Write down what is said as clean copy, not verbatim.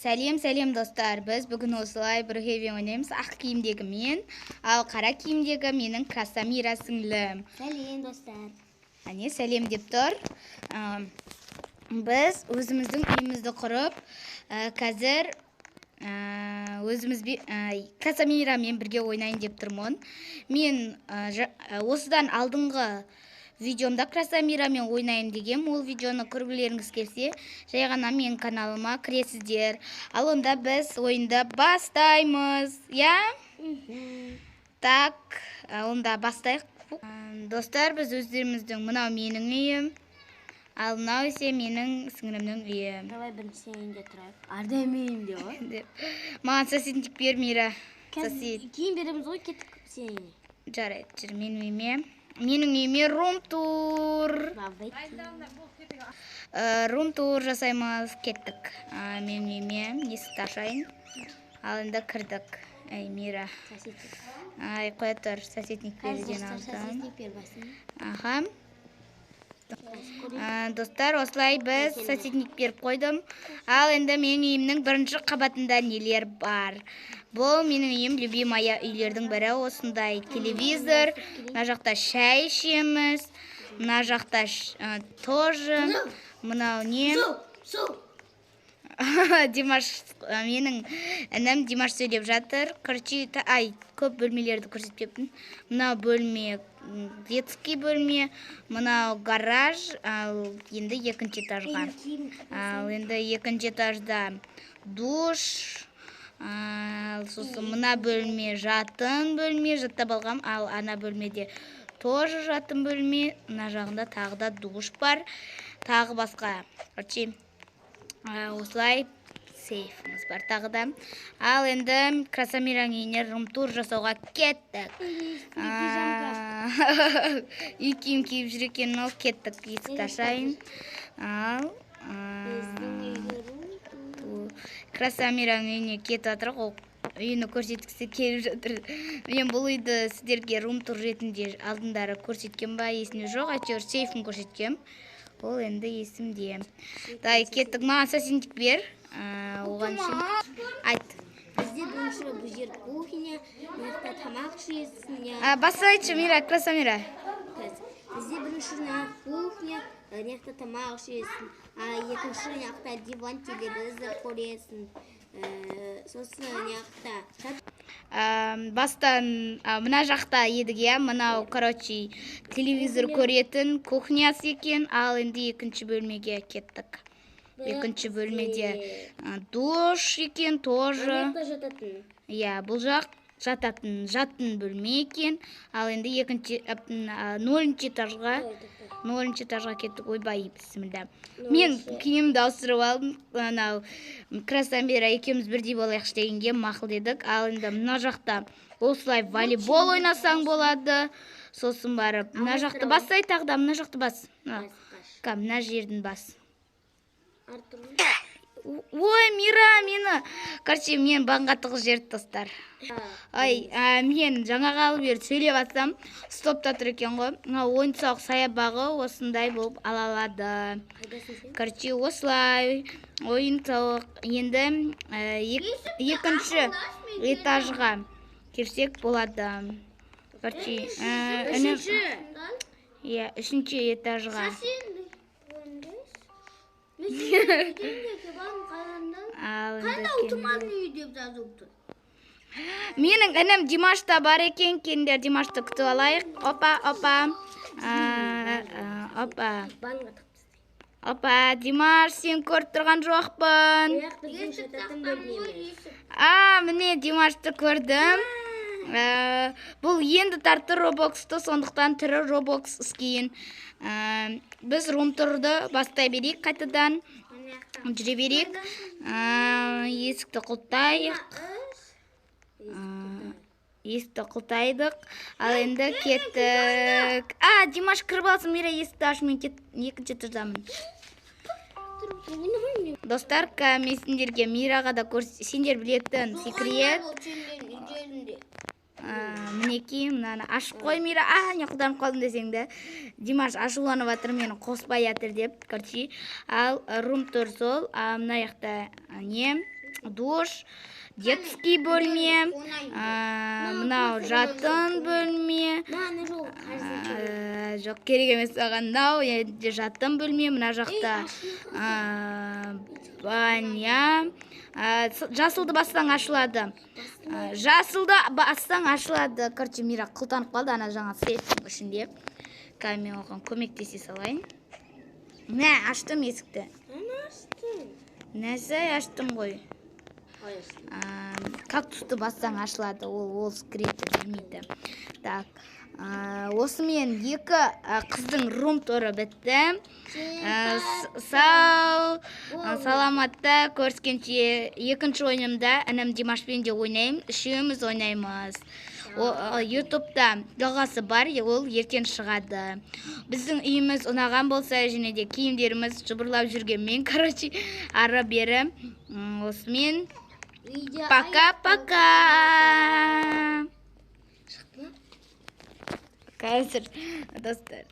Сәлем достар, біз бүгін осылай бірге ойнаймыз. Ақ киімдегі мен, ал қара киімдегі менің Красамира сіңлім. Сәлем достар. Әне сәлем деп тұр. Біз өзіміздің үйімізді құрып, қазір Красамира мен бірге ойнайын деп тұрмын. Мен осыдан алдыңғы видеомда Красамира мен ойнайын дегем. Ол видеоны көргілеріңіз келсе, жай ғана мен каналыма кіресіздер. Ал онда біз ойында бастаймыз. Я? Так, онда бастайық. Достар, біз өздеріміздің мынау менің үйім. Ал мынау есе менің сіңлімнің үйі. Давай бірінші үйінде тұрайық. Арда емейім де ғой. Маған соседник бер, Мира. Сосед. Кейін береміз ғой, кеттік сен үйіне. Жарайды, жүр менің үйіме. Менің үйіме рум-тур. Рум-тур жасаймыз, кеттік. Менің үйіме есікті ашайын. Ал енді кірдік. Ай, Мира. Ай, қоя тұр, соседник берден алдым. Аха. Достар, осылай біз соседник беріп қойдым. Ал енді менің үйімнің бірінші қабатында нелер бар. Бұл менің үйім любимая үйлердің бірі. Осындай телевизор, мына жақта шай ішеміз, мына жақта тоже, мынау не? Димаш, менің інім Димаш сөйлеп жатыр. Көп бөлмелерді көрсетпеппін. Мынау бөлме, детский бөлме, мынау гараж, ал енді екінші этажға. Ал енді екінші этажда душ, сосын мына бөлме жатын бөлме, жаттап алғам. Ал ана бөлмеде тоже жатын бөлме, мына жағында тағы да душ бар, тағы басқа. Осылай сейфіміз бар тағы да. Ал енді Красамираның үйіне рум-тур жасауға кеттік. Үй киім киіп жүр екен, ол кеттік. Есікті ашайын. Ал Красамираның үйіне кетіп жатырық. Ол үйіні көрсеткісі келіп жатыр. Мен бұл үйді сіздерге рум-тур ретінде алдындары көрсеткен ба, есімде жоқ. Әйтеуір сейфін көрсеткем. Ол енді есімде. Кеттік, маған соседник бер. Оған үшін айт. Бізде бірінші бұл жер кухня, мына тамақ ішесің. Баса айтшы, Мира, Красамира. Бізде бірінші кухня, мына тамақ ішесің. Екінші мына диван, телевизор көресің. Сосын мына бастан мына жақта едіге, мынау, телевизор көретін кухнясы екен. Ал енді екінші бөлмеге кеттік. Екінші бөлмеде душ екен, тоже. Бұл жақ жатын бөлме екен. Ал енді нөлінші этажға кеттік. Ойбай, бісмілда. Мен киімімді ауыстырып алдым. Красамира екеуміз бірдей болайықшы дегенге мақұл дедік. Ал енді мына жақта осылай волейбол ойнасаң болады. Сосын барып, мына жақты бастай тағда, мына жақты бас. Мына жердің бас. Ой, Мира, мені, мен бағынғаттығы жерді достар. Мен жаңа қалып ер сөйлеп атсам, стопта тұр екен ғой. Ойын-сауық саябағы осындай болып алалады. Осылай ойын-сауық. Енді екінші этажға керсек болады. Үшінші этажға. Менің інім Димашта бар екен, кендер Димашты күтіп алайық. Опа, Димаш, сен көріп тұрған жоқпын. Міне Димашты көрдім. Бұл енді тарты робоксты, сондықтан түрі робокс іскен. Біз рум-турды бастай берейік, қайтадан жүре берейік. Есікті құлтайдық. Ал енді кеттік. Димаш кіріп алсын, Мира есікті ашы, мен екінші тұрдамын. Достар, мен сендерге Мираға да сендер білетін секрет. Мінеки, мынаны ашып қой, Мира. Не құлданып қалдым десеңді. Димаш ашуланып жатыр, мені қоспай жатыр деп. Ал рум-тур сол, мына жақта не? душ, детский бөлме, мынау жатын бөлме, Мана жоқ, қарсы. жоқ керек емес саған мынау жатын бөлме, мына жақта баня, жасылды бастан ашылады. Жасылды бастан ашылады. Короче, Мира қылтанып қалды ана жаңа светтің ішінде. Қазір мен оған көмектесе салайын. Мә, аштым есікті. Ана аштым. Нәрсе аштым ғой. Кактусты бастан ашылады, ол секретті білмейді. Так, осымен екі қыздың рум-туры бітті. Саламатта көріскенше екінші ойынымда інім Димашпен де ойнаймын, үшеуміз ойнаймыз. Ютубта жалғасы бар, ол ертең шығады. Біздің үйіміз ұнаған болса, және де киімдеріміз жыбырлап жүргенмен, короче, ары бері. Осымен пока-пока. Қазір достар.